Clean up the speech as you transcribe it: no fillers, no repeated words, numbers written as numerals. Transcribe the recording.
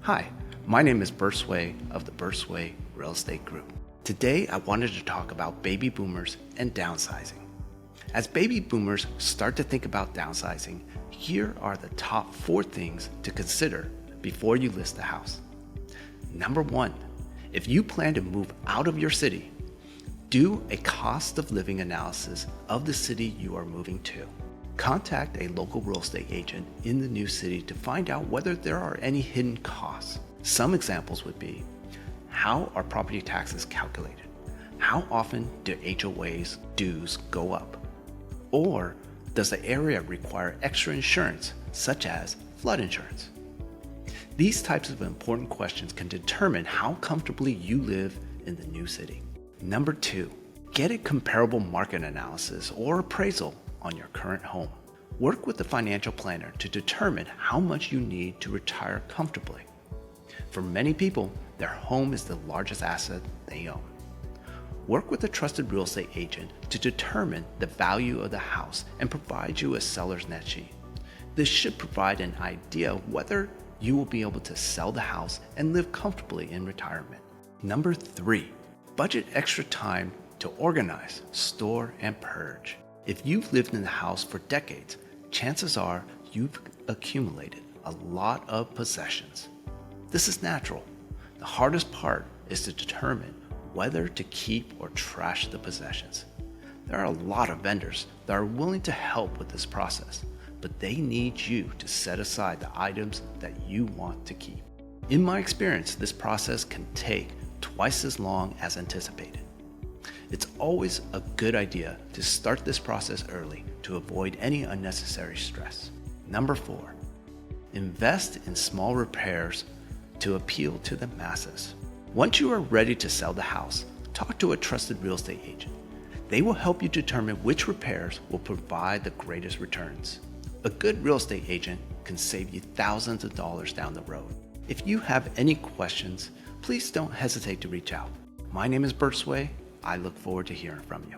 Hi, my name is Burt Tsuei of the Tsuei Real Estate Group. Today, I wanted to talk about baby boomers and downsizing. As baby boomers start to think about downsizing, here are the top 4 things to consider before you list a house. Number 1, if you plan to move out of your city, do a cost of living analysis of the city you are moving to. Contact a local real estate agent in the new city to find out whether there are any hidden costs. Some examples would be, how are property taxes calculated? How often do HOA's dues go up? Or does the area require extra insurance, such as flood insurance? These types of important questions can determine how comfortably you live in the new city. Number 2, get a comparable market analysis or appraisal on your current home. Work with the financial planner to determine how much you need to retire comfortably. For many people, their home is the largest asset they own. Work with a trusted real estate agent to determine the value of the house and provide you a seller's net sheet. This should provide an idea of whether you will be able to sell the house and live comfortably in retirement. Number 3, budget extra time to organize, store, and purge. If you've lived in the house for decades, chances are you've accumulated a lot of possessions. This is natural. The hardest part is to determine whether to keep or trash the possessions. There are a lot of vendors that are willing to help with this process, but they need you to set aside the items that you want to keep. In my experience, this process can take twice as long as anticipated. It's always a good idea to start this process early to avoid any unnecessary stress. Number 4, invest in small repairs to appeal to the masses. Once you are ready to sell the house, talk to a trusted real estate agent. They will help you determine which repairs will provide the greatest returns. A good real estate agent can save you thousands of dollars down the road. If you have any questions, please don't hesitate to reach out. My name is Burt Tsuei. I look forward to hearing from you.